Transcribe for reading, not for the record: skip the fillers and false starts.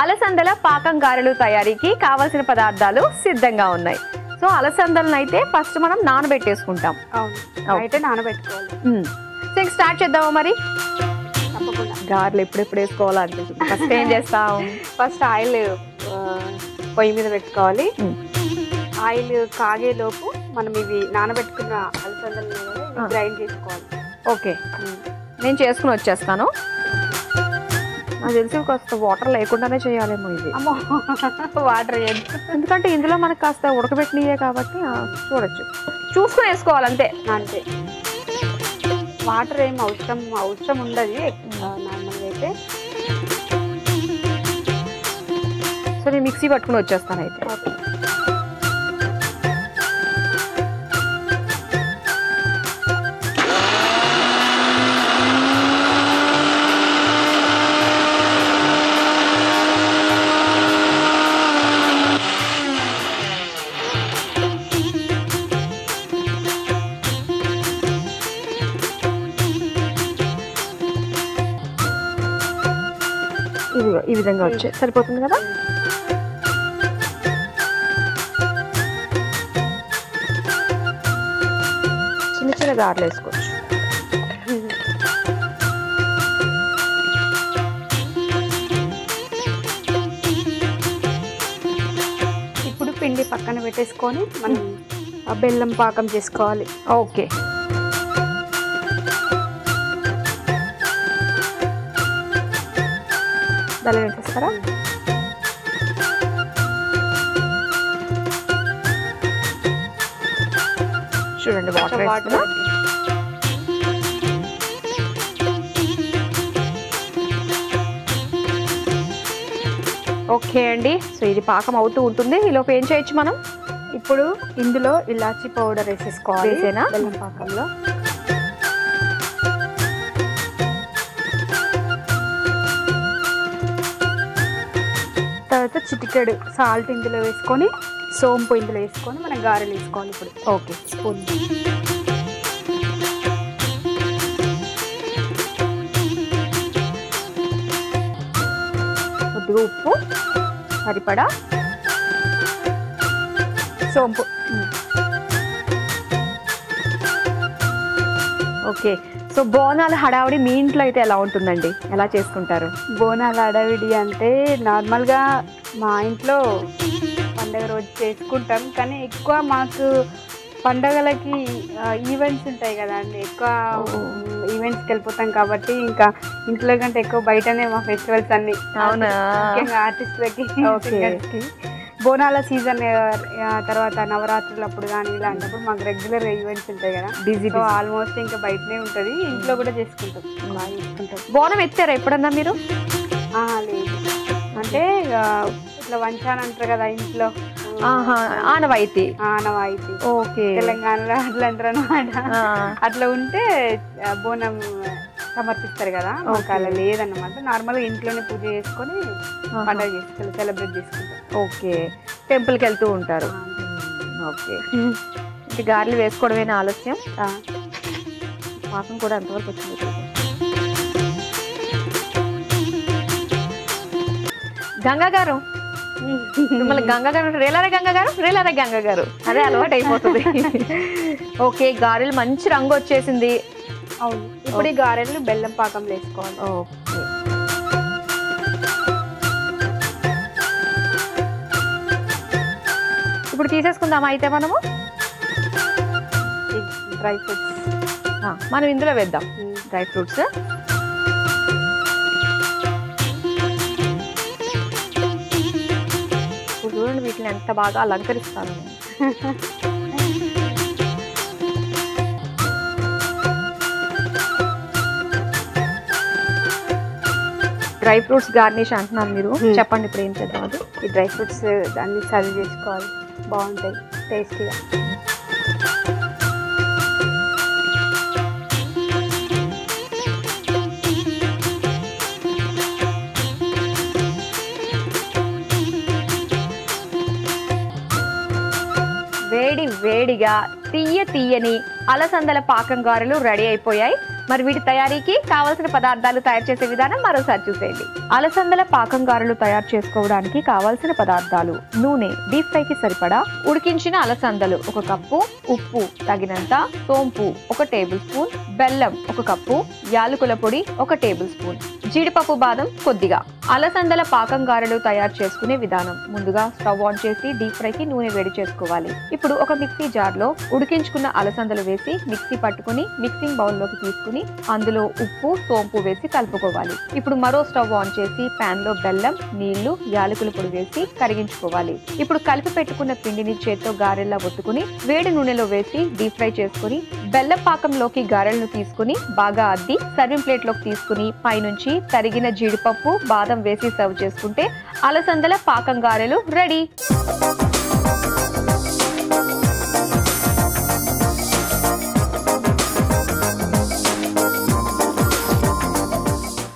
అలసందల పాకం గారెలు తయారీకి కావాల్సిన పదార్థాలు సిద్ధంగా ఉన్నాయి. సో అలసందలను అయితే ఫస్ట్ మనం నానబెట్టేసుకుంటాం. అయితే నానబెట్టుకోవాలి. సో ఇంక స్టార్ట్ చేద్దామా మరి? తప్పకుండా. గారెలు ఎప్పుడెప్పుడు వేసుకోవాలనిపిస్తుంది. ఫస్ట్ ఏం చేస్తాం? ఫస్ట్ ఆయిల్ పొయ్యి మీద పెట్టుకోవాలి. ఆయిల్ కాగేలోపు మనం ఇవి నానబెట్టుకున్న అలసందలను గ్రైండ్ చేసుకోవాలి. ఓకే, నేను చేసుకుని వచ్చేస్తాను. నాకు తెలిసి కాస్త వాటర్ లేకుండానే చేయాలేమో ఇది. అమ్మో, వాటర్ వేయద్దు, ఎందుకంటే ఇందులో మనకు కాస్త ఉడకబెట్టినయే కాబట్టి చూడొచ్చు, చూసుకుని వేసుకోవాలి అంతే. అంతే, వాటర్ ఏం అవసరం ఉండదు నార్మల్గా అయితే. సో నేను మిక్సీ పట్టుకుని వచ్చేస్తాను అయితే. ఈ విధంగా వచ్చే సరిపోతుంది కదా. చిన్న చిన్న గారెలు వేసుకోవచ్చు. ఇప్పుడు పిండి పక్కన పెట్టేసుకొని మనం బెల్లం పాకం చేసుకోవాలి. ఓకే, బెల్లం వేసేస్తారా? చూడండి వాటర్. ఓకే అండి, సో ఇది పాకం అవుతూ ఉంటుంది. ఈలోపు ఏం చేయొచ్చు మనం? ఇప్పుడు ఇందులో ఇలాచీ పౌడర్ వేసేసుకోవాలి. వేసేనా? బెల్లం పాకంలో తర్వాత చిటికెడు సాల్ట్ ఇందులో వేసుకొని, సోంపు ఇందులో వేసుకొని మనం గారెలు వేసుకోవాలి. ఇప్పుడు ఓకే, స్పూన్ కొద్దిగా ఉప్పు, సరిపడా సోంపు. ఓకే, సో బోనాల హడావిడి మీ ఇంట్లో అయితే ఎలా ఉంటుందండి? ఎలా చేసుకుంటారు? బోనాల హడావిడి అంటే నార్మల్గా మా ఇంట్లో పండగ రోజు చేసుకుంటాం, కానీ ఎక్కువ మాకు పండగలకి ఈవెంట్స్ ఉంటాయి కదా అండి, ఎక్కువ ఈవెంట్స్కి వెళ్ళిపోతాం కాబట్టి ఇంకా ఇంట్లో కంటే ఎక్కువ బయటనే మా ఫెస్టివల్స్ అన్ని. అవునా? ముఖ్యంగా ఆర్టిస్టులకి, సింగర్స్కి బోనాల సీజన్ తర్వాత నవరాత్రులు అప్పుడు కానీ ఇలాంటప్పుడు మాకు రెగ్యులర్ ఈవెంట్స్ ఉంటాయి కదా, సో ఆల్మోస్ట్ ఇంకా బయటనే ఉంటుంది. ఇంట్లో కూడా చేసుకుంటాం, బాగా చేసుకుంటాం. బోనం ఎత్తారా ఎప్పుడన్నా మీరు? లేదు, అంటే ఇట్లా వంచాను అంటారు కదా ఇంట్లో, ఆనవాయితీ. ఆనవాయితీ. ఓకే, తెలంగాణలో అట్లా అంటారు అనమాట. అట్లా ఉంటే బోనం సమర్పిస్తారు కదా, మాకు అలా లేదన్నమాట. నార్మల్గా ఇంట్లోనే పూజ చేసుకొని పండుగ చేసుకుంటాం, సెలబ్రేట్ చేసుకుంటాం. ఓకే, టెంపుల్కి వెళ్తూ ఉంటారు. ఓకే, ఇంక గారెలు వేసుకోవడమేనా ఆలస్యం? పాకం కూడా అంతవరకు వచ్చింది. గంగా గారు, మిమ్మల్ని గంగా గారు రేలారా గంగా గారు, రేలారా గంగా గారు, అదే అలవాటు అయిపోతుంది. ఓకే, గారెలు మంచి రంగు వచ్చేసింది. అవును, ఇప్పుడు ఈ గారెలు బెల్లం పాకం వేసుకోవాలి. ఓకే, ఇప్పుడు తీసేసుకుందామా అయితే మనము? డ్రై ఫ్రూట్స్ మనం ఇందులో వేద్దాం. డ్రై ఫ్రూట్స్ చూడండి, వీటిని ఎంత బాగా అలంకరిస్తాను నేను. డ్రై ఫ్రూట్స్ గార్నిష్ అంటున్నారు మీరు, చెప్పండి ఇప్పుడు ఏం చేద్దాం? అది ఈ డ్రై ఫ్రూట్స్ అన్ని సర్వ్ చేసుకోవాలి, బాగుంటాయి టేస్టీగా. వేడి వేడిగా తీయని అలసందల పాకం గారెలు రెడీ అయిపోయాయి. మరి వీటి తయారీకి కావలసిన పదార్థాలు తయారు చేసే విధానం మరోసారి చూసేయండి. అలసందల పాకం గారెలు తయారు చేసుకోవడానికి కావాల్సిన పదార్థాలు: నూనె, డీప్ ఫ్రై కి సరిపడా, ఉడికించిన అలసందలు 1 కప్పు, ఉప్పు తగినంత, సోంపు 1 టేబుల్ స్పూన్, బెల్లం 1 కప్పు, యాలకుల పొడి 1 టేబుల్ స్పూన్, జీడిపప్పు బాదం కొద్దిగా. అలసందల పాకం గారెలు తయారు చేసుకునే విధానం: ముందుగా స్టవ్ ఆన్ చేసి డీప్ ఫ్రై కి నూనె వేడి చేసుకోవాలి. ఇప్పుడు ఒక మిక్సీ జార్ లో ఉడికించుకున్న అలసందలు వేసి మిక్సీ పట్టుకుని మిక్సింగ్ బౌల్ లోకి తీసుకుని అందులో ఉప్పు, సోంపు వేసి కలుపుకోవాలి. ఇప్పుడు మరో స్టవ్ ఆన్ చేసి పాన్ లో బెల్లం, నీళ్లు, యాలకుల పొడి వేసి కరిగించుకోవాలి. ఇప్పుడు కలిపి పెట్టుకున్న పిండిని చేత్తో గారెల్లా ఒత్తుకుని వేడి నూనెలో వేసి డీప్ ఫ్రై చేసుకుని బెల్లం పాకంలోకి గారెలను తీసుకుని బాగా అద్ది సర్వింగ్ ప్లేట్ లోకి తీసుకుని పైనుంచి తరిగిన జీడిపప్పు, బాదం వేసి సర్వ్ చేసుకుంటే అలసందల పాకం గారెలు రెడీ.